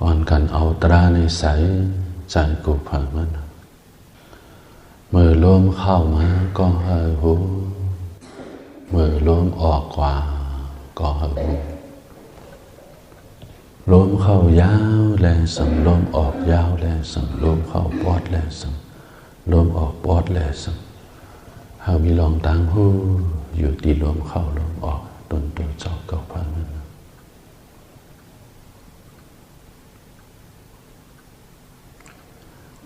อ่อนกันเอาตราในใสใจกูเพิ่มมันเมื่อลมเข้ามาก็เห่อหูเมื่อลมออกกว่าก็เห่อหูลมเข้ายาวแลสั่งลมออกยาวแลสั่งลมเข้าปอดแลสั่งลมออกปอดแลสั่งเฮามีลองต่างหูอยู่ที่ลมเข้าลมออกตนตัวเจ้าเก่าพันนั้น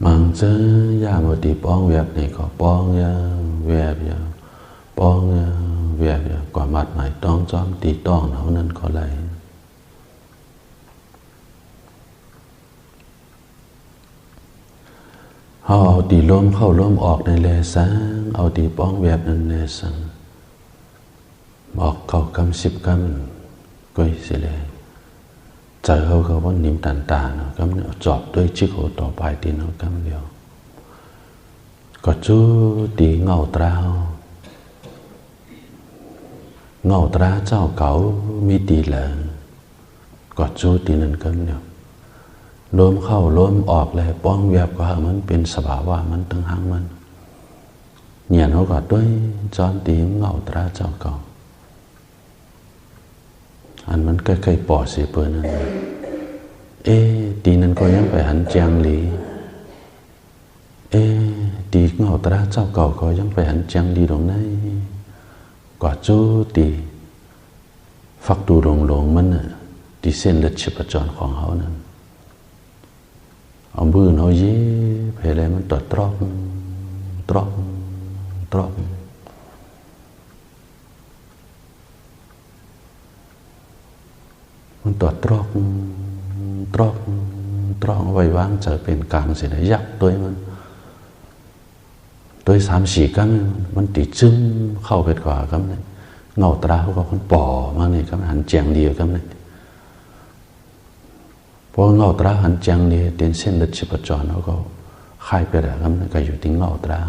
มังเจอยามาตีป้องเวียบนี่ก็ป้องยาเวียบยาป้องยาเวียบยากว่ามัดหมายต้องจอมตีต้องเท่านั้นก็ไหลเอาตีลมเข้าลมออกในแลสังเอาตีป้องเวียบนั่นแลสังบอกเขากำ10 กำก็สิเลยใจเขาว่านิ่มตันตาเนาะกำเนี่ยจอบด้วยชิโกต่อไปตีเนาะกำเดียวก็จู้ตีเงาตราเจ้าเก่ามีตีเหลืองก็จู้ตีนั่นกำเดียวลมเข้าลมออกเลยป้องเวียบก็มันเป็นสภาวะมันตั้งหางมันเนี่ยเขาก็ด้วยจอนตีเงาตราเจ้าเก่าอันมันใกล้ๆปอดสิเปิดนั่นตีนั้นก็ยังไปหันเจียงหลีตีเงาตราเจ้าเก่าก็ยังไปหันเจียงหลีตรงไหนกว่าจู้ตีฟักดูหลงมันน่ะตีเส้นเลือดชีพจรของเขานั้นเอามือเขาเย่เพลอะไรมันตรอกมันตรอกไว้วางจะเป็นกลางเสียยักตัวมันตัว3-4 กัมมันติดจึ้มเข้าไปกว่ากัมเนี่ยเงาตราเขาก็คนป่อมาเนี่ยกัมหันเจียงเดียวกัมเนี่ยพอเงาตราหันเจียงเดียวเตียนเส้นเลือดชีพจรเขาก็ค่ายไปแล้วกัมเนี่ยก็อยู่ที่เงาตรา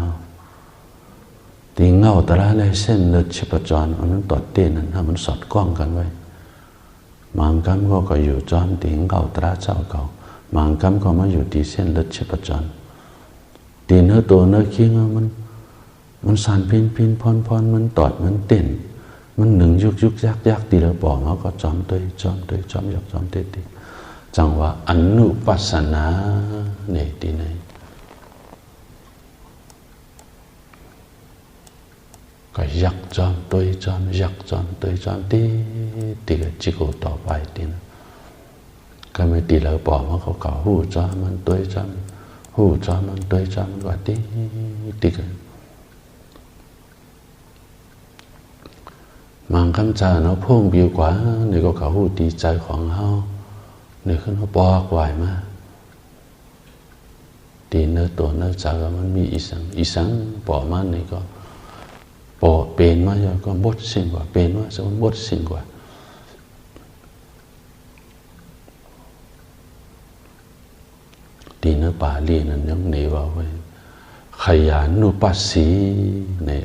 ตีเงาตราเลยเส้นเลือดชีพจรอันนั้นต่อเต้นนั้นถ้ามันสอดคล้องกันไว้บางครั้งก็อยู่จอมตีเงาตราเจ้าเก่าบางครั้งก็มาอยู่ที่เส้นเลือดชีพจรตีเนื้อตัวเนื้อขี้มันสั่นพินพรมันตอดมันเต้นมันหนึ่งยุกยักตีแล้วบอกเขาก็จอมหยอกจอมเต้นจังว่าอนุปัสสนาเนี่ยตีไหนก็ยักจอมยักจอมตีก็จิโกต่อไปตีนะก็ไม่ตีแล้วบอกเขาก็หูจอมมันจอมหูจอมมันจอมว่าตีกันมังคำจาเนาะพุ่งบิวกว่านี่ก็เขาหูดีใจของเขานี่ขึ้นเขาบอกไหวมาตีเนื้อตัวเนื้อใจมันมีอีสังปอมันนี่ก็ปอเป็นมาอย่างก็บดสิ่งกว่าเป็นมาสมมติบดสิ่งกว่าตีเนื้อป่าลีนั่นยังหนีว่าไว้ขยันนุปัสสีเนี่ย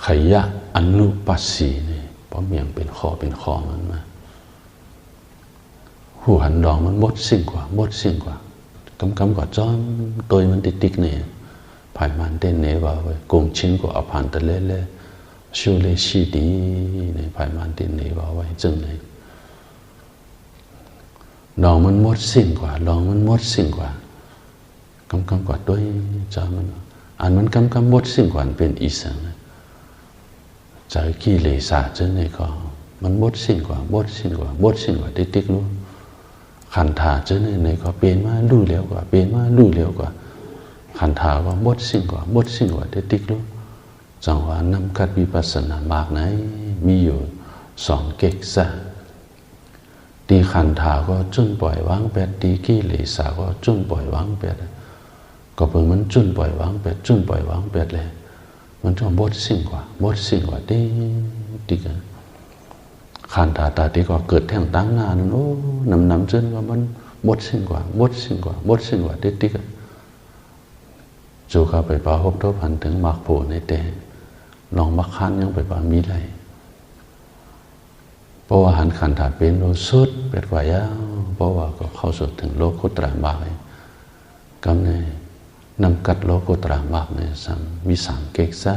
ขยะอนุปัสสีนี่เพราะเมียงเป็นคอมันมาหูหันดองมันบดสิ่งกว่ากำกว่าจอมตัวมันติดเนี่ยภายมันเต้นเนี่ยว่าไว้กงชิ้นกว่าอภันตะเล่ชูเลชีดีเนี่ยภายมันเต้นเนี่ยว่าไว้จึงเนี่ยดองมันบดสิ่งกว่ากำกว่าด้วยจอมมันอันมันกำบดสิ่งกว่าเป็นอีสังใจขี้เลสาจนเนี่ยก็มันบดสิ่งกว่าติ๊กรู้ขันธาจนเนี่ยก็เป็นมาลู่เร็วกว่าขันธาก็บดสิ่งกว่าติ๊กรู้จังหวะนำกัดวิปัสสนามากไหนมีอยู่2 เกกซะตีขันธาก็จุนปล่อยวางแปดตีขี้เลสาก็จุนปล่อยวางแปดก็เพิ่งมันจุนปล่อยวางแปดเลยมันต้องบดสิ่งกว่าตีกันขันธาตาที่ก็เกิดแท่งตั้งงานโอ้นำจนว่ามันบดสิ่งกว่าติ๊กจูเข้าไปป่าฮบทบพันถึงหมากโผในเตะลองมักขันยังไปป่ามีไรเพราะว่าหันขันธาเป็นโลสุดเป็ดกว่ายาว เพราะว่าก็เข้าสู่ถึงโลกุตระมรรคกำในนำกัดโลกุตระมรรคในสัมวิสังเกษา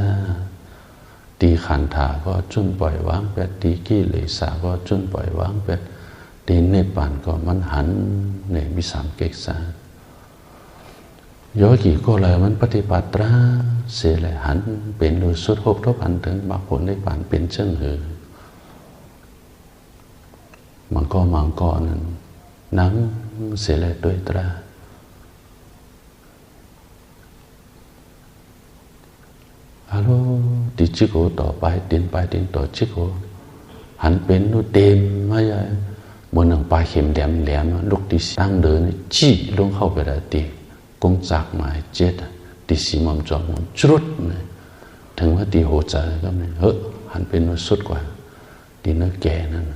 ตีขันธาก็จุนปล่อยวางเป็ดตีกิเลสก็จุนปล่อยวางเป็ดตีเนปานก็มันหันในวิสังเกษาโยกีก็เลยมันปฏิบัติตราเสียเลยหันเป็นดูสุดหกทบหันถึงมรรคผลในป่านเป็นเชิงหือมันก็นั้นนั่งเสียเลยด้วยตราฮัลโหลดิจิโกต่อไปดินต่อจิโกหันเป็นนู่เต็มมาใหญ่บนหนังปลาเข็มแหลมลูกดิตั้งเดินจี้ลงเข้าไปได้ตีกงจากหมายเจ็ดดิสีมอมจอมจุดถึงว่าตีโหใจก็ไม่หันเป็นนู่สุดกว่าตีเนื้อแก่นั่น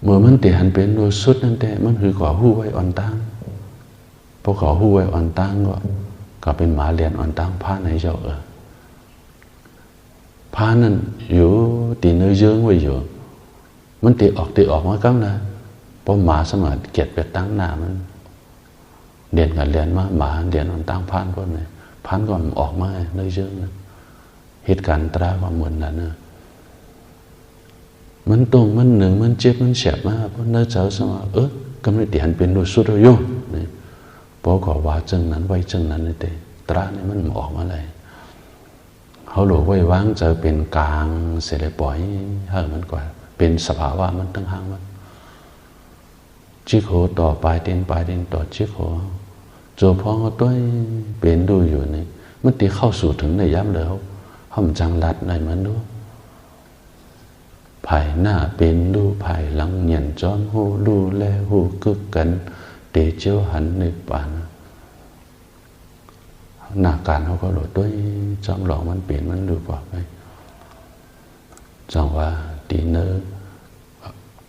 เมื่อมันตีหันเป็นนู่สุดนั่นแต่มันคือก่อหู้ไว้อ่อนตั้งพอก่อหู้ไว้อ่อนตั้งก็เป็นหมาเรียนอ่อนตั้งผ้าในเจ้าผ้านั้นอยู่ตีเนื้อเยื้องไว้อยู่มันตีออกมาก็นะเพราะหมาสมัยเก็บไปตั้งหน้ามันเรียนกันเรียนมาหมาเรียนมันตั้งพันก็เนี่ยพันก็มันออกมาเนื้อเยื้องนะเหตุการณ์ตราความเหมือนนั้นนะมันตรงมันหนึ่งมันเจ็บมันแสบมากเพราะเนื้อเจ้าสมัยกำลังตีหันเป็นดูสุดโยนี่เพราะก็ว่าจังนั้นไว้จังนั้นนี่เตตราเนี่ยมันออกมาเลยเขาหลวงไว้วางจะเป็นกลางเสร็จเลยปล่อยให้มันกว่าเป็นสภาวะมันตั้งห่างมันจิโกต่อไปเดินต่อจิโกโจพองก็ต้วยเป็นดูอยู่นี่มันตีเข้าสู่ถึงในย้ำเลยเขามันจังรัดในมันดูภายหน้าเป็นดูภายหลังเหยียนจอมหูดูแลหูกึกกันเตเจียวหันในป่านหน้าการเขาก็หลดด้วยจอมหลอกมันเปลี่ยนมันดูกว่าไปจังว่าตีเนอ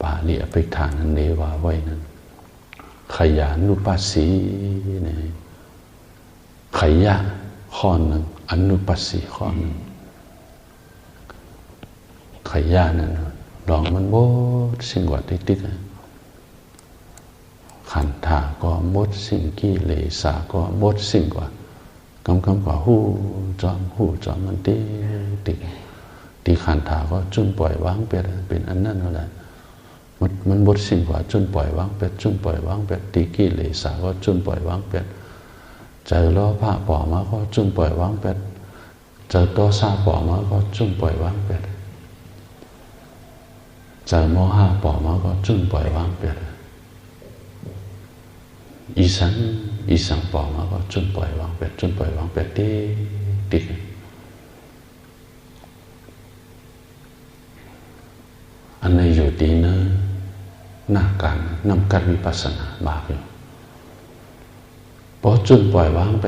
ปาลีอภิธานนั้นเนวาไว้นั้นขยานุปัสสีเนี่ยขยะข้อหนึ่งอนุปัสสีข้อหนึ่งขยะนั้นลองมันหมดสิ่งกว่าติ๊กขันธาก็หมดสิ่งกิเลสก็หมดสิ่งกว่ากำกว่าหูจอมมันติ๊กตีขันธาก็จุนปล่อยวางเป็นอันนั้นอะไรมันบทสิ่งกว่าจุนปล่อยวางเป็ดตีกิเลสก็จุนปล่อยวางเป็ดเจอล้อผ้าปอมาก็จุนปล่อยวางเป็ดเจอตัวซาปอมาก็จุนปล่อยวางเป็ดเจอโมหะปอมาก็จุนปล่อยวางเป็ดอีสังปอมาก็จุนปล่อยวางเป็ดติ๊กอันนี้อยู่ดีนะหน้าการนำการวิปัสสนาบาปอยู่พอจุนปล่อยวางไป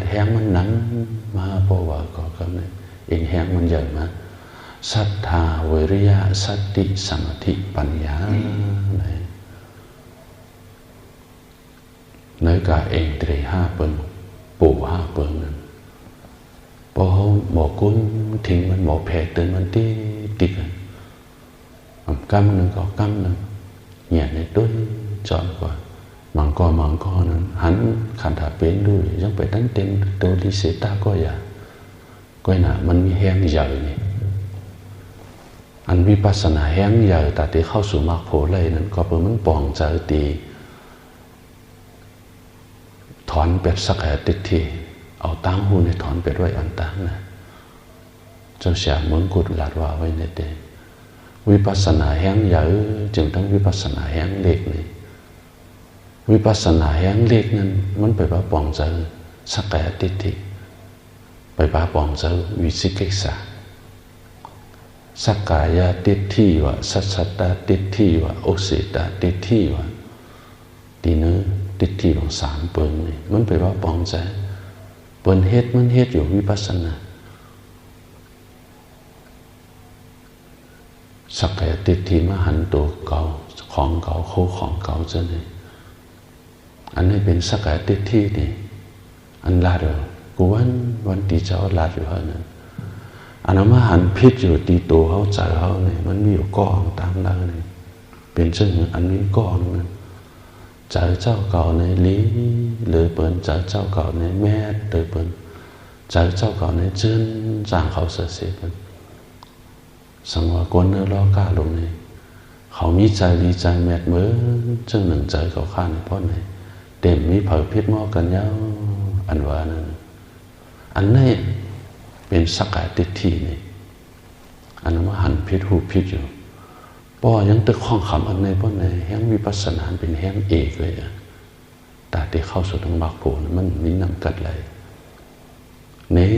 แห้งมันนั้นมาเพราะว่าก็กำเนิดเองแห้งมันใหญ่มาศรัทธาวิริยะสติสมาธิปัญญาในกาเองตรีห้าเปิงปู่ห้าเปิงนั้นพอหมอกุ้นทิ้งมันหมอแผลเตือนมันติ๊กกำหนึ่งก็กำหนึ่งเหยียดในด้วยจอดก่อนมังกรนั้นหันขันธาเป็นด้วยยังไปตั้งเต็มตัวดิเสตาก็อย่าก็น่ะมันมีแห้งใหญ่นี่อันวิปัสสนาแห้งใหญ่แต่ที่เข้าสู่มรรคผลเลยนั้นก็เป็นมันปองใจตีถอนเป็ดสักแห่ติดทีเอาตั้งหูในถอนเป็ดไว้อันตั้งนะเจ้าเสียเหมือนกุดหลาดว่าไว้ในเดวิปัสสนาแห้งใหญ่จึงต้องวิปัสสนาแห้งเล็กนี่วิปัสสนาแห้งเล็กนั้นมันไปว่าปองใจสักแห่ติดทีไปว่าปองใจวิสิกิสาสักกายาติที่ว่าสัสตตาติที่ว่าโอเสตาติที่ว่าตีเนื้อติที่ของสามเปิงนี่มันไปว่าปองใจเปิงเฮ็ดมันเฮ็ดอยู่วิปัสสนาสักกายติที่มาหันตัวเก่าของเก่าโคของเก่าจะนี่อันนี้เป็นสักกายติที่นี่อันลาดกูวันตีเจ้าลาดอยู่เท่านั้นอันนั้นมาหันพิษอยู่ตีตัวเขาใจเขาเนี่ยมันมีอยู่ก้อนตามได้เนี่ยเป็นเช่นอันนี้ก้อนนั้น chở cháu cậu này lý lỡ bơn chở cháu cậu này mẹ lỡ bơn chở cháu cậu này chân giang khẩu sở xế bơn xong rồi quân nữa lo cả lúc nàyเขามีใจดีใจแมดเมื่อจึงหนึ่งใจเขาข้าในพ่อไหนเต็มมีเผยพิษมอกันเย้าอันว่านั้นอันนี้เป็นสักกายติดทีนี่อันนั้นว่าหันพิษหูพิษอยู่ป้อยังตึกข้องคำอันในพ่อไหนแห้งมีปัสนาเป็นแห้งเอกเลยอ่ะแต่ที่เข้าสู่ทางบักโผล่มันมีน้ำกัดไหลนี่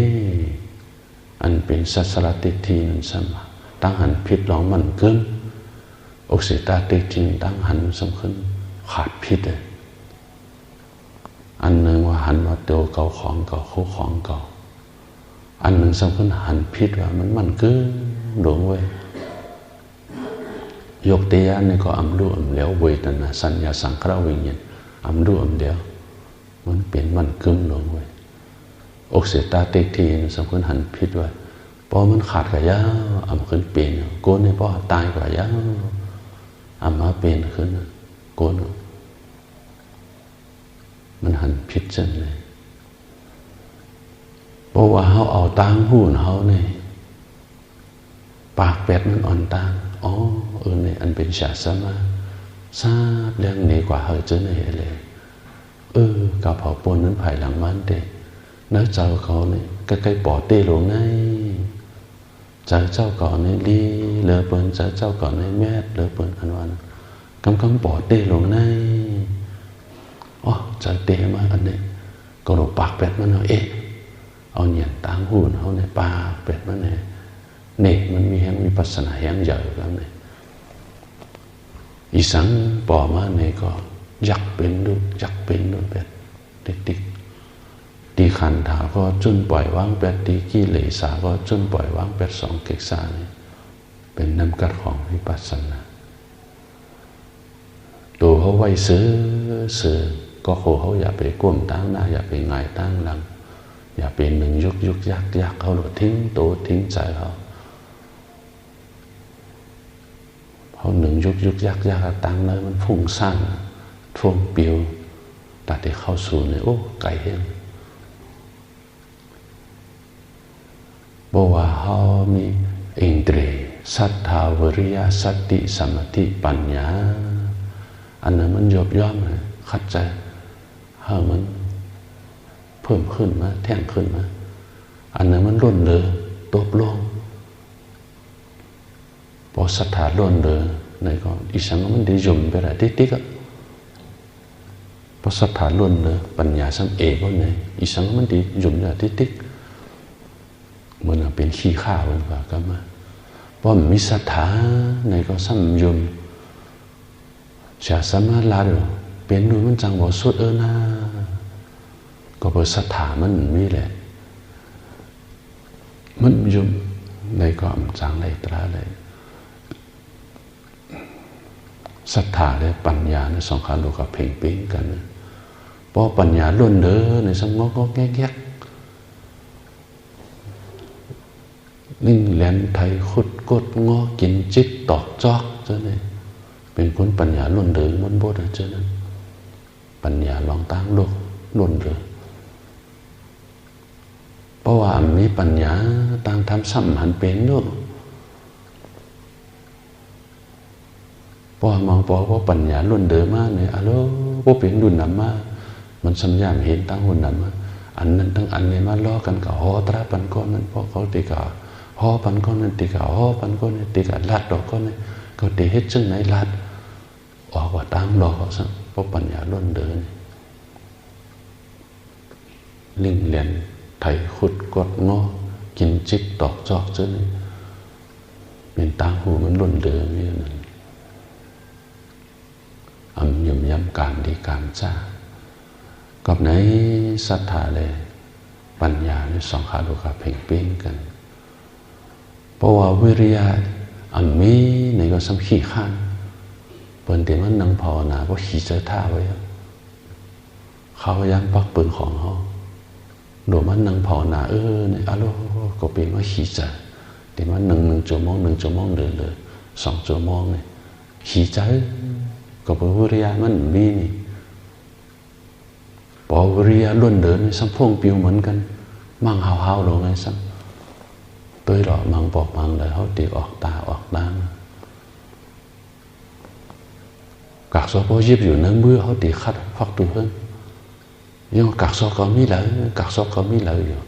อันเป็นสัสระติดทีนั่นสมาตั้งหันพิษร้องมันเกินอกสิตาติจริงตั้งหันสำคัญขาดพิษเลยอันหนึ่งว่าหันว่าเตียวเก่าของเก่าคู่ของเก่าอันหนึ่งสำคัญหันพิษว่ามันคือหลงไว้ยกตัวอย่างนี่ก็อำดูอำเหลวเวทนาสัญญาสังขารวิญญาณอำดูอำเดียวมันเปลี่ยนมันกึ่งหลงไว้อกสิตาติทีสำคัญหันพิษไว้พอมันขาดกับยาอำขึ้นเปลี่ยนโกนให้พอตายกับยาอามาเป็นขึ้นโกนมันหันพิษจังเลยเพราะว่าเขาเอาตังหูนเขาเนี่ยปากเป็ดมันอ่อนตังอ๋อเนี่ยอันเป็นชาสมาทราบเรื่องนี้กว่าเขาเจอในเลยกับเผาปนนั้นภายหลังมันเด็กnếu cháu có này cái bỏ tê luôn này cháu có này đi lỡ bơn cháu có này mét lỡ bơn anh hoàn cắm bỏ tê luôn này cháu tê mà anh này có đồ bạc bẹt mà nóเอาเหยียนตางหุ่นเขาในปลาเป็ดมันเนี่ยมันมีแห่งวิปัสสนาแห่งใหญ่แล้วเนี่ยอีสังปอมาเนี่ยก็ยักเป็นดูเป็ดติ๊กตีขันธาก็จุนปล่อยวางเป็ดตีกิเลสาก็จุนปล่อยวางเป็ดสองเกษาเนี่ยเป็นน้ำกัดของวิปัสสนาตัวเขาไว้ซื้อก็โคเขาอย่าไปก้มตั้งหน้าอย่าไปไงตั้งหลังอย่าเป็นหนึ่งยุกยักเขาหลุดทิ้งตัวทิ้งใจเขาหนึ่งยุกยักตั้งเลยมันฟุ้งซ่านท่วงเปียวแต่ที่เข้าสู่เนี่ยโอ้ไกลเห็นบอกว่าเขามีอินทรีย์ศรัทธาวิริยะสติสมาธิปัญญาอันนั้นมันยบย่อมเลยเข้าใจให้มันเพิ่มขึ้นมาแท่งขึ้นมาอันนั้นมันล้นเลยตบลงพอศรัทธาล้นเลยในก็อีสังมันได้ยุ่มไปละติ๊กพอศรัทธาล้นเลยปัญญาสัมเอกว่าไงอีสังมันได้ยุ่มไปละติ๊กมันเป็นขี้ข้าวมันว่ากันมาพอมีศรัทธาในก็สัมยุ่มจะสามารถละดูเป็นดูมันจังว่าสุดนะก็เพราะศรัทธามันมีแหละมันยุ่มในก็จังเลยตราเลยศรัทธาและปัญญาในสองขาโลกเพ่งปิ้งกันเพราะปัญญาล้วนเด้อในสมองก็แง่นิ่งแหลนไทยขุดกดงอกินจิตตอกจอกเจ้าเนี่ยเป็นคนปัญญาล้วนเด้อมันโบดเจ้านั้นปัญญาลองตั้งโลกล้วนเด้อเพราะว่ามีปัญญาต่างทำสัมหันเป็นด้วยพอมองพอปัญญาล้วนเดิมมาเนี่ยอะโลพอเป็นดุนนำมามันสัญญาเห็นตั้งหุ่นนำมาอันนั้นทั้งอันนี้มาล้อกันกับฮอตราปันก้อนนั้นพอเขาตีกับฮอปันก้อนนั้นตีกับฮอปันก้อนนั้นตีกับลาดดอกก้อนนั้นก็ตีเฮ็ดจึงไหนลาดออกว่าตั้งรอเขาซะเพราะปัญญาล้วนเดินลิงเลียนไถขุดกดงอกินจิกตอกจอกเจ้านี่เป็นตาหูมันล้วนเดินนี่นั่นย่ำย้ำการดีการจ้ากับไหนศรัทธาเลยปัญญาในสองขาโลกาเพ่งปิ้งกันเพราะว่าวิริยะมีในก็สำขี้ข้านเปิดเดี๋ยวมันนั่งภาวนาเพราะขี่เจอท่าไว้เขายังปักปืนของเขาโดยมันนั่งภาวนาเนี่ยอะโลก็เป็นว่าขี่เจอเดี๋ยวมัน1 ชั่วโมงเดิน2 ชั่วโมงเนี่ยขี่เจอก็เป็นวิริยะมันมีนี่ ปอวิริยะล้วนเดินสัมพงปิวเหมือนกันมั่งหาวๆลงไงสัมตัวหล่อมังบอกมังเลยเขาตีออกตาออกดังกักซอพอยิบอยู่ในมือเขาตีคัดฟักตัวhơn nhưngกักซอก็มีเลยกักซอก็มีเลยอยู่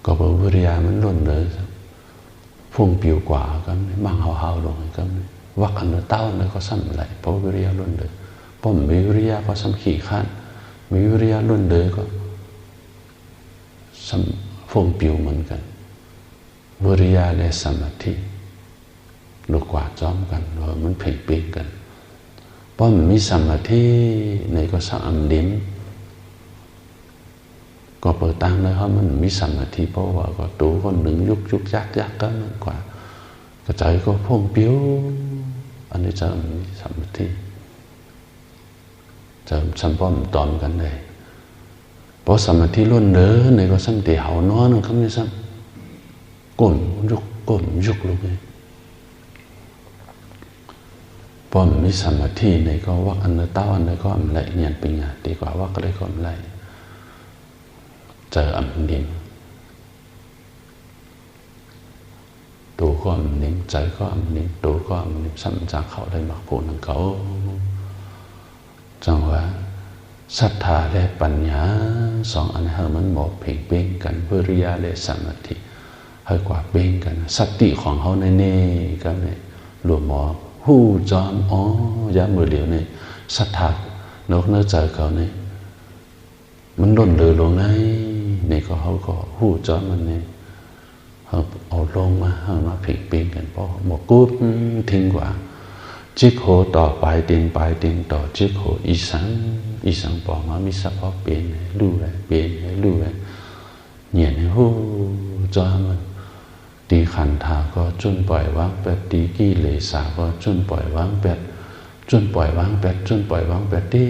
ก็บอกวิริยะมันล้วนเลยพงปิวกว่าก็มั่งหาวๆลงก็วักอันเต้าเนี่ยก็ซ้ำไหลเพราะวิริยะล้วนเลยเพราะมีวิริยะก็ซ้ำขี่ขั้นมีวิริยะล้วนเลยก็ซ้ำพงปิวเหมือนกันวิริยะและสมาธิลูกกว่าจ้อมกันว่ามันเพ่งเพ่งกันเพราะมันมีสมาธิในก็สักอันลิ้นก็เปิดตั้งเลยเพราะมันมีสมาธิเพราะว่าก็ตัวคนหนึ่งยุกยักก็มันกว่ากระจายก็พงปิ้วอันนี้จะมีสมาธิจะสัมพันธ์ตอมกันเลยเพราะสมาธิล้วนเด้อในก็สัมติเหาน้อนึงคำนี้สัมก้มยุกลงเลยพอมีสมาธิในก็วักอันเต้าอันใดก็อำไรเนียนปิญญาดีกว่าวักอะไรก็อำไรเจออำนิ่งตัวก็อำนิ่งใจก็อำนิ่งตัวก็อำนิ่งสัมจากเขาได้หมักผูนังเขาจังว่าศรัทธาและปัญญาสองอันให้มันหมอบเพ่งเป้งกันวิริยะและสมาธิให้กว่าเป้งกันสติของเขาในนี่ก็เนี่ยรวมหมอหูจอมอ๋อยามือเดียวเนี่ยศรัทธานกเนื้อใจเขาเนี่ยมันล่นเลยลงในนี่ก็เขาก็หูจอมมันเนี่ยเอาลงมาเพ่งเป้งกันเพราะหมกกุ๊บทิ้งกว่าจิกโหต่อปลายติงต่อจิกโหอีสังปอกมามีสัพพะเปลี่ยนรู้เลยเปลี่ยนรู้เลยเหยียดให้หูจอมันตีขันธาก็จุนปล่อยวางแปดตีกิเลสาก็จุนปล่อยวางแปดจุนปล่อยวางแปดจุนปล่อยวางแปดที่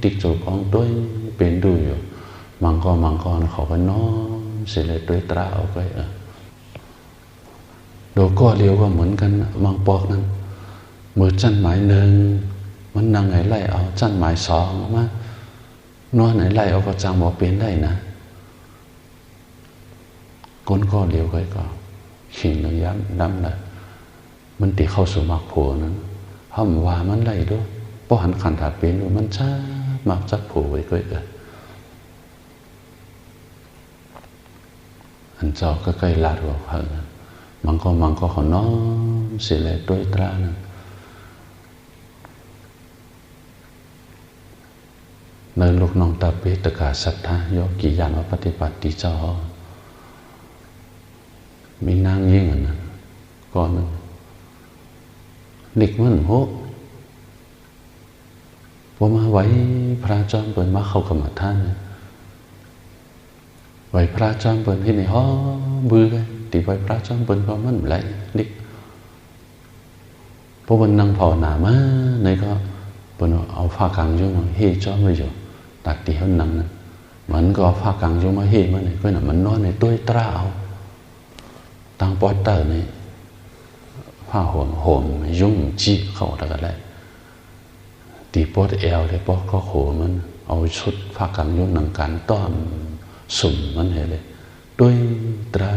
ติดจบของตัวเป็นดูอยู่มังกรเขาก็น้อมเสียเลยด้วยตราเอาไปโดก็เลี้ยวก็เหมือนกันมังปอกนั้นมือจันหมายหนึ่งมันนั่งไหนไล่เอาจันหมายสองมานอนไหนไล่เอาก็จังบอกเป็นได้นะก้นก็เลี้ยวก็ขิงหนึ่งย้ำน้ำเลยมันตีเข้าสู่มรรคผลนั้นห้ามว่ามันไล่ด้วยเพราะหันขันถาเป็นด้วยมันช้ามากจักผูไว้ก็อันเจ้าก็ใกล้ลาดว่าเพิ่งมังก็เขาน้อมเสียเลยด้วยตรานั้นในลูกน้องตาเปตกาศรัทธาโยกิยานปฏิบัติเจ้ามีนางยิ่งอันนั้นก่อนนึงเด็กมันโหพอมาไว้พระจอมเปิดมาเข้ากรรมฐานไว้พระจอมเปิดที่ในห้องบื้อเลยตีไว้พระจอมเปิดก็มันไหลเด็กพอวันนั่งภาวนามาในก็เปิดเอาผ้ากังยุ่งมาเฮ่จอมไว้อยู่ตัดตีเขานั่งนั้นมันก็ผ้ากังยุ่งมาเฮ่มาเนี่ยก็น่ะมันนอนในตัวตราเอาตั้งปอดเตอร์นี่ผ้าห่มยุ่งจีเข้าแล้วก็ได้ตีปอดเอวเลยปอดก็โหมันเอาชุดผ้ากังยุ่งหนังการต้อมสุ่มมันเห็นเลยด้วยตรา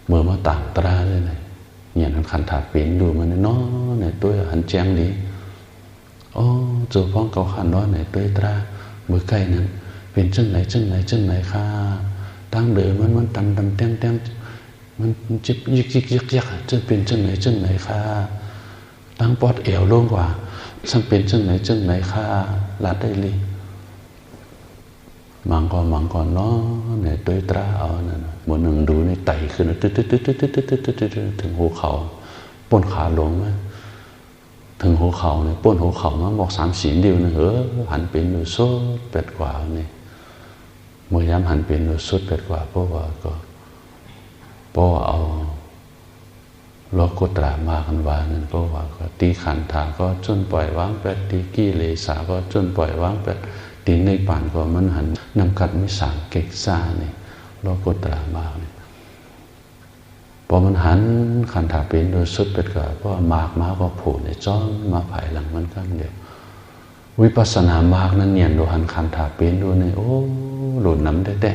เมื่อมาต่างตราเลยเนี่ยนั่นขันถาเป็นดูมันน้อเนี่ยตัวหันแจ้งดีโอ้เจอพ้องเกาขันน้อยเนี่ยตัวตราเมื่อใกล้นั้นเป็นจังไหนค่ะตั้งเดิมมันตันเต้งมันจิบยิกจะเป็นจังไหนค่ะตั้งปอดเอวลงกว่าสังเป็นจังไหนค่ะลาดได้เลยมังกรเนาะเนี่ยตัวตราเอานั่นบนหนึ่งดูในไต่ขึ้นตึ๊ดถึงหัวเขาป้นขาลงไหมถึงหัวเขาเนี่ยป้นหัวเขามาบอก3-4เดียวนะหันเป็นอยู่สุดเป็ดกว่าเนี่ยเมื่อย้ำหันเป็นอยู่สุดเป็ดกว่าเพราะว่าเอาโลกุตระมากันว่านั่นเพราะว่าก็ตีขันธาก็จนปล่อยวางเป็ดตีกิเลสาก็จนปล่อยวางเป็ดตีในป่านก็มันหันนำกัดมิสางเก็กซ่าเนี่ยโลกุตระมาเนี่ยพอมันหันขันธาเป็นโดยสุดเป็ดก็เพราะมากมาก็ผูกในจ้องมาภายหลังมันข้างเดียว วิปัสสนามากนั้นเนียนดูหันคันถาเป็นดูเนี่ยโอ้หลุดน้ำได้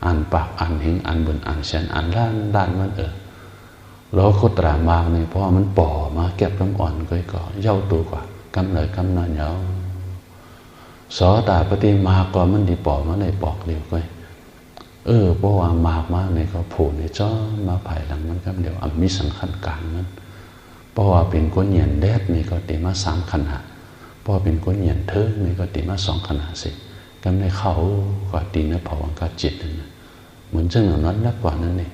อ่านปากอ่านหิงอ่านบนอ่านเสียนอ่านด้านมันแล้วโคตรามากเนี่ยเพราะมันป่อมาเก็บน้ำอ่อนก็เย้าตัวกว่ากำเลยกำนอนเย้าสอตาปฏิมาก็มันดีป่อมาในปอกเดียวก็เพราะว่ามากมากเนี่ยก็ผูในจ้อมาภายหลังมันก็เดี๋ยวมีสังขันกลางมันเพราะว่าเป็นก้นเหยียนแดดนี่ก็ตีมา3 ขณะเพราะเป็นก้นเหยียนเทิงนี่ก็ตีมา2 ขณะสิกำในเขาก็ตีในภวังคจิตนั่นนะเหมือนเจ้าหน้านั้นนักกว่านั้นนี่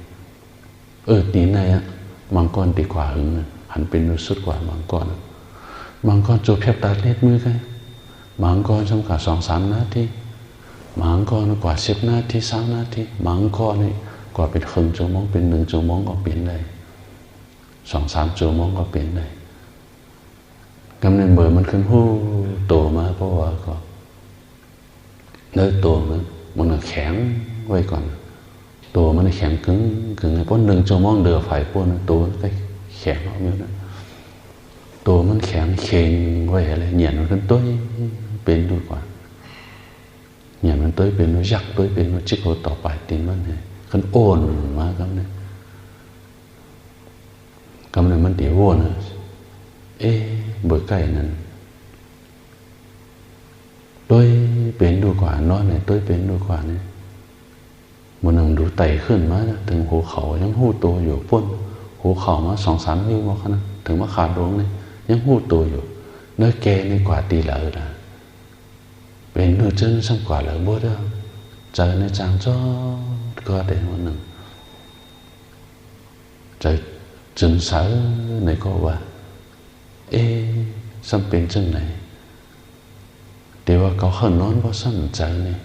ตีในมังกรตีกว่าหึงหันเป็นรู้สุดกว่ามังกรจูบเพียบตาเล็ดมือกันมังกรสำคัญ2-3 นาทีมังกรกว่า10 นาที3 นาทีมังกรนี่กว่าเป็นครึ่งชั่วโมงเป็น1 ชั่วโมงก็เปลี่ยนได้2-3 ชั่วโมงก็เปลี่ยนได้กำเนิดเบอร์มันขึ้นหู้โตมาเพราะว่าก็เนื้อตัวมันแข็งไว้ก่อนตัวมันแข็งกึ่งเพราะ1 ชั่วโมงเดือดไฟพวกนั้นตัวมันก็แข็งเอาอยู่นะตัวมันแข็งเข่งไว้อะไรเหยียดมันขึ้นตัวเป็นด้วยกว่าเหยียดมันตัวเป็นมันยักตัวเป็นมันจิกโอต่อไปตีนมันเนี่ยขึ้นโอนมาครับเนี่ยกำเนิดมันตีโวนนะเบอร์ใกล้นั้นตัวเป็นด้วยกว่าน้อยเนี่ยตัวเป็นด้วยกว่าเนี่ยมันนั่งดูไต่ขึ้นมาถึงหัวเขายังหู้ตัวอยู่พ้นหัวเข่ามา2-3 นิ้วมาขนาดถึงมาขาดลงเนี่ยยังหู้ตัวอยู่เนื้อแกนี่กว่าตีเหลือนะเป็นเนื้อเจนสังกว่าเหลือบ่ได้ใจในจางจ้อก็ได้วันหนึ่งใจจึงสายในก็ว่าสัมเป็นจังไหนเดี๋ยวว่าเขาขึ้นนอนเพราะสั่นใจเนี่ย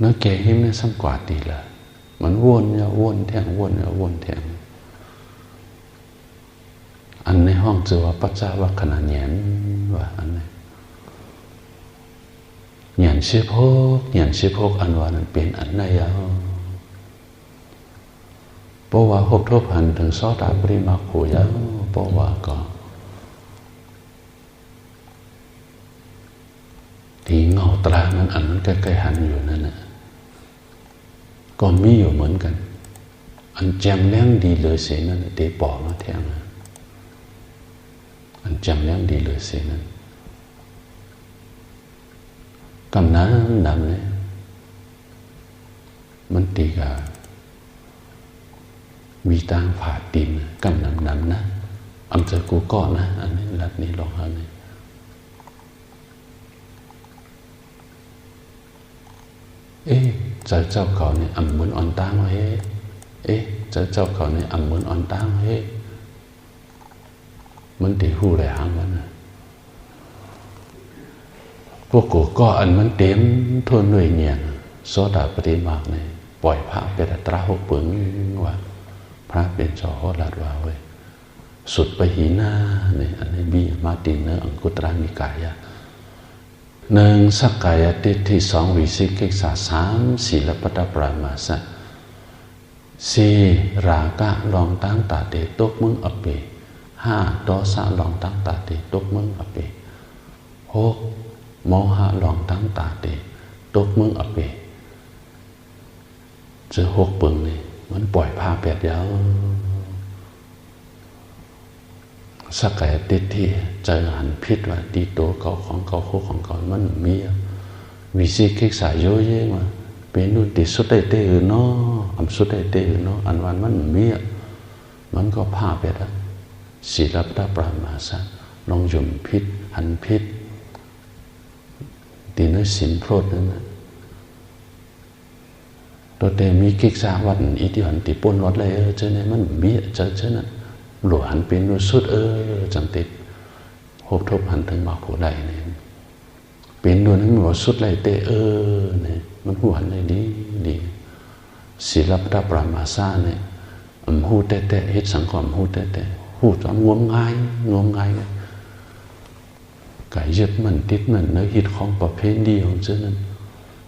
nó kể hiếm nó xăm quả tỷ làมันวนแทงอันในห้องจือว่าปัจจาวัคขณะแหนว่าอันไหนแหนชิพกอันว่านั้นเป็นอันไหนเพราะว่าหกทบหันถึงซอตาปริมาโขยาวเพราะว่าก็ที่เงาตรามันอันนั้นใกล้ๆหันอยู่นั่นนะก็มีอยู่เหมือนกันอันแจมแรงดีเลยเสียนั่นเตะปอมาแทงอันแจมแรงดีเลยเสียนั่นกำน้ำดำเนี่ยมันตีกามีตางผ่าตีนกำน้ำดำนะอันเจอกูก่อนนะอันนี้รัดนี้ลองเอาเนี่ยเจ้าเขาเนี่ยเหมือนอ่อนตั้งไว้เจ้าเขาเนี่ยเหมือนอ่อนตั้งไว้มันตีหูแรงมันนะพวกกูก็อันมันเต็มทนหน่วยเนียนโซดาปฏิมากเนี่ยปล่อยพระเป็นตราหกปึงว่าพระเป็นจอหลัดว่าเว้ยสุดไปหีหน้าเนี่ยอันนี้บีมาติเนออังคุตรานิกายะ1สักกายทิฏฐิ2วิสิกิกษา3ศีลปตปรามาสะ4ราคะลองตั้งตาเตตกมึงอเป5โทสะลองตั้งตาเตตกมึงอเป6โมหะลองตั้งตาเตตกมึงอเปเจอ6ปึงนี่มันปล่อยพาแปดยาวสักแก่ติดที่ใจหันพิษว่าตีโตเขาของเขาโคของเขามันมีวิสิกิกษาโยเย่มาเป็นนู่นติดสุดได้เตอเนาะสุดได้เตอเนาะอันวันมันมีมันก็พาไปแล้วศีลปรามาสะลองยุ่มพิษหันพิษตีนสินโพดนั่นนะตัวเตมีกิกษาวันอิทธิหันติปนวัดเลยเจ้าเนี่ยมันมีเจ้านั่นหลวหันเป็นรู้สุดจังติดหกทบหันถึงมาผู้ใดเนี่ยเป็นด้วยนั้นมันว่าสุดไรเตเนี่ยมันหัวหันเลยดีศีลปรามาสะเนี่ยหูเตะฮิตสังคมหูเตะหูจอนงมงายเนี่ยไก่ยึดมันติดมันเนื้อฮิตของประเภทดีของเจ้านั้น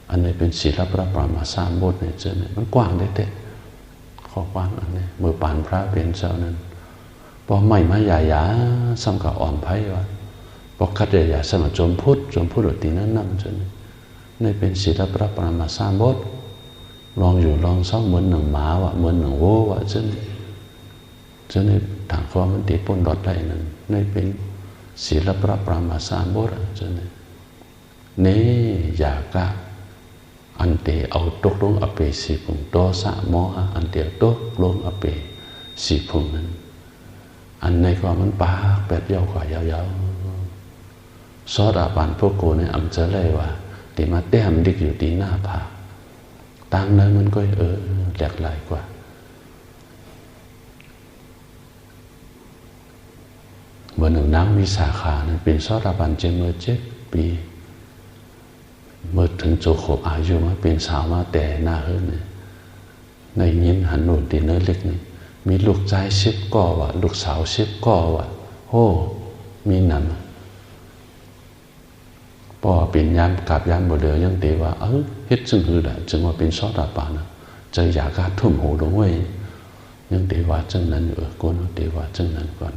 อันนี้เป็นศีลปรามาสะบทเนี่ยเจ้าเนี่ยมันกว้างเตะข ข้อความอันนี้มือปานพระเป็นเจ้านั้นพอไม่มาใหญ่ยาซ้ำกับอ่อนไพ่วะพอคัดใหญ่ยาสมัครจมพุทธตีนั้นนั่งจนนี่เป็นศิลปะปรมาสามบทลองอยู่ลองซ้อมเหมือนหนึ่งหมาวะเหมือนหนึ่งโว้วะจนในทางความมันตีปนดอดได้นั้นนี่เป็นศิลปะปรมาสามบทจนนี่อยากกะอันเตเอาตกลงอเปสีพุงโตสะโมหะอันเตตกลงอเปสีพุงนั้นอันในความมันปากแบบยาวกว่ายาวๆซอดาบานพวกกูเนี่ยอำเจเลยว่าตีมาแต้มดิกอยู่ตีหน้าผาตั้งนั้นมันก็แหลกหลายกว่าเมื่อหนึ่งน้ำมีสาขานั้นเป็นซอดาบานเจเมื่อ7 ปีเมื่อถึงโจโขอายุมาเป็นสาวมาแต่หน้าเฮิรนเนี่ยในยินหันโนนตีเนื้อเล็กนี่มีลูกชาย10 ก้อวะลูกสาว10 ก้อวะโอ้มีนำพ่อเป็นยามกับยามบ่เดือยังตีว่าเฮ็ดจึงคือได้จึงว่าเป็นซอดาปานะจะอยากาทุ่มหูลงไว้ยังตีว่าจึงนั้นก้นตีว่าจึงนั้นก่อน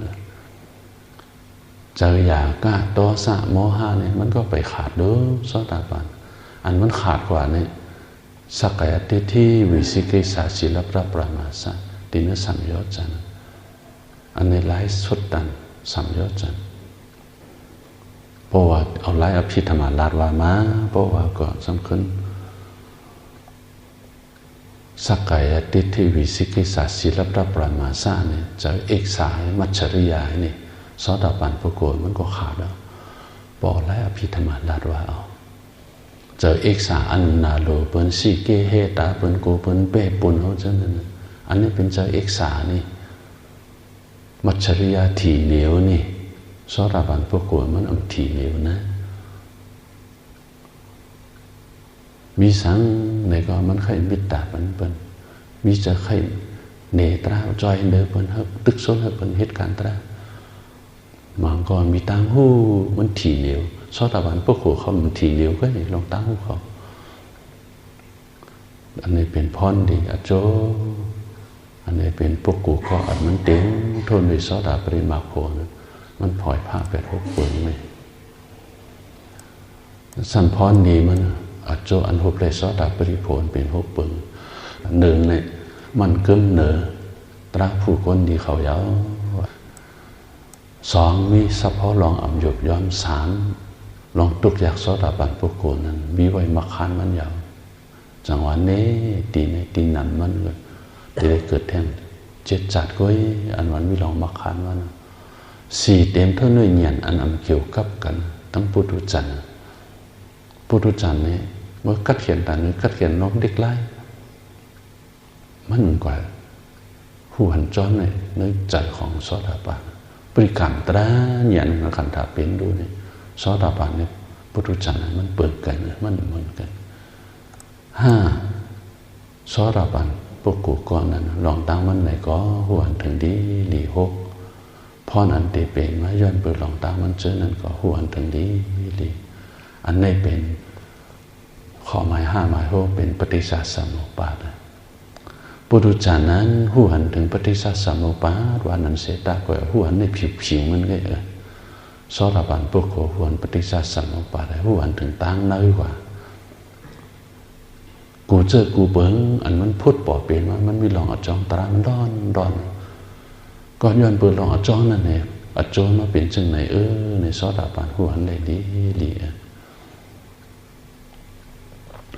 จะอยากาโตสะโมหะเนี่ยมันก็ไปขาดเด้อซอดาปานอันมันขาดกว่าเนี่ยสักกายทิฏฐิวิสิกิสาศิลปะปรามาสะตีนสัมโยชน์อันนี้ไล่สุดตันสัมโยชน์เพราะว่าเอาไล่อภิธรรมราชว่ามาเพราะว่าก็สำคัญสักกายทิฏฐิวิสิกิสาศิลปะปรามาสะเนี่ยจะเอกสายมัจฉริยาเนี่ยซอดาปันพวกโกนมันก็ขาดแล้วบอกไล่อภิธรรมราชว่าเอาเจอเอกสารอันนาโลเปิ้นสีเกเฮตาเปิ้นโกเปิ้นเป้ปุ่นเขาจังนั้นอันนี้เป็นเจอเอกสารนี่มัจฉริยาถี่เหนียวนี่ซอดาบันพวกโกนมันถี่เหนียวนะมีสังในก็มันใครมิตรปันเปิ้นมีจะใครเนตราจอยเดินเปิ้นเฮตึกซ้นเฮเปิ้นเหตุการณ์ตรามังกรมีตังหูมันถี่เหนียวซอดาบันพวกเขามันถี่เหนียวก็นี่ลองตั้งหูเขาอันนี้เป็นพรดีอโจอันนี้เป็นพวกกูก็อันมันเต็มทนด้วยซอดาปริมาโคนะมันพลอยผ้าเป็ด6 ปืนไหมสันพรดีมันอโจอัน6เลยซอดาปริโพนเป็น6 ปืนหนึ่งเนี่ยมันกึ้มเหนือตราผู้คนดีเขายาว2มีสัพพะลองอ่ำหยบย้อม3ลองตุกอยากซอดาบันพวกโกนั้นมีไว้มักคันมันยาวจังหวะนี้ตีนันมันเลยที่ได้เกิดแทง7 จัดก็อันวันมีลองมักคันมัน4เต็มเท่าน้อยเงียนอันเกี่ยวกับกันทั้งปุถุจันทร์นี่เมื่อกัดเขียนตานี้กัดเขียนน้องเด็กไล่มันเหมือนกับผู้หันจ้อนในใจของซอดาบันบริกรรมตราเงียนนักขันธาเป็นดูนี่ซอดาบันเนี่ยปุถุจันทร์มันเปิดกันมันเหมือนกัน5ซอดาบันพวกกูก่อนนั้นลองตั้งมันไหนก็หัวถึงดีหลี6พ่อนั้นเตเป็นมาย้อนเปิดลองตั้งมันเจอนั้นก็หัวถึงดีหลีอันนี้เป็นข้อหมาย5หมาย6เป็นปฏิสัสสะสมุปบาทปุถุจันทร์นั้นหัวถึงปฏิสัสสะสมุปบาทว่านั้นเสตาก็หัวในผิวมันก็ซอดาบันพวกกูหัวปฏิสัสสะสมุปบาทหัวถึงตั้งน้อยกว่ากูเจอกูเบิ้งอันมันพูดปอเปลี่ยนว่ามันมีลองอจองตรามันร้อนก็ย้อนเปิดลองอจองนั่นเองอจองมาเป็นจังไหนในซอดาบันหัวเลยดี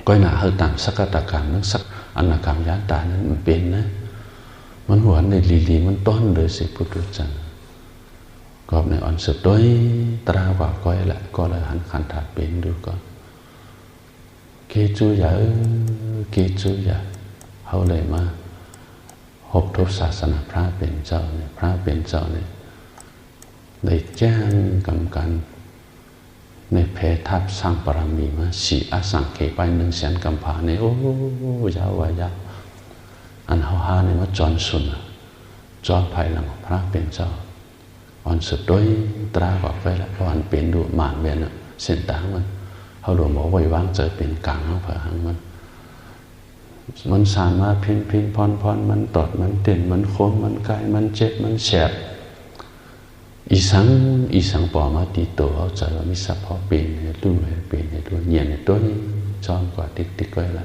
ก็หนาเฮตามสักกตกรรมนั้นสักอนาคามยานตานั้นมันเป็นนะมันหัวในลีมันต้อนเลยสิพุทธจันทร์ก็ในอ่อนสุดด้วยตราว่าก้อยแหละก็เลยหันขันถาเป็นดูก่อนเกจูยาเขาเลยมา6 ทบศาสนาพระเป็นเจ้าเนี่ยพระเป็นเจ้าเนี่ยได้แจ้งกำกันในเพทับสร้างปรมีมา4 อสังเขไป100,000 กำพาเนี่ยโอ้ยาวอันเฮาหาเนี่ยมาจอนสุนจอนภายหลังพระเป็นเจ้าอ่อนสุดด้วยตราบอกไว้แล้วเพราะมันเป็นดูหมานเวียนเส้นต่างมันเขาหลวงบอกไว้วางเจอเป็นกลางของพระหังมัน มันสามารถพินพรมันตอดมันเต้นมันโคมมันกายมันเจ็บมันแฉบอีสังปอมาตีโตเอาใจว่ามิสัพพอเป็นเนี่ยดูให้เป็นเนี่ยดูเงียนเนี่ยตัวนี้จอมกว่าติ๊กไว้ละ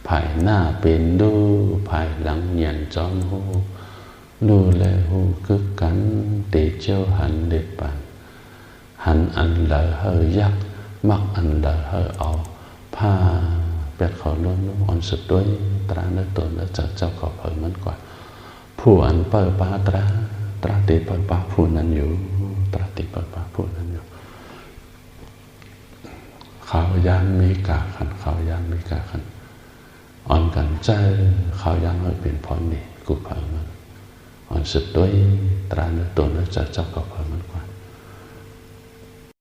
ภายหน้าเป็นดูภายหลังเงียนจอมหูดูแลหูคึกกันเตเจ้าหันเด็ดปานหันอันเลอเฮยักมักอันเลอเฮเอาผ้าเป็ดเขาล้วนอ่อนสุดด้วยตราเนื้อตัวเนื้อเจ้าขอเผยมันกว่าผู้อันเปิดปาตราติเปิดปาผู้นั้นอยู่ตราติเปิดปาผู้นั้นอยู่ขาวยานมีกาขันขาวยานมีกาขันอ่อนกันใจขาวยานให้เป็นพรนี่กูเผยมันอ่อนสุดด้วยตราเนื้อตัวเนื้อเจ้าขอเผยมันกว่า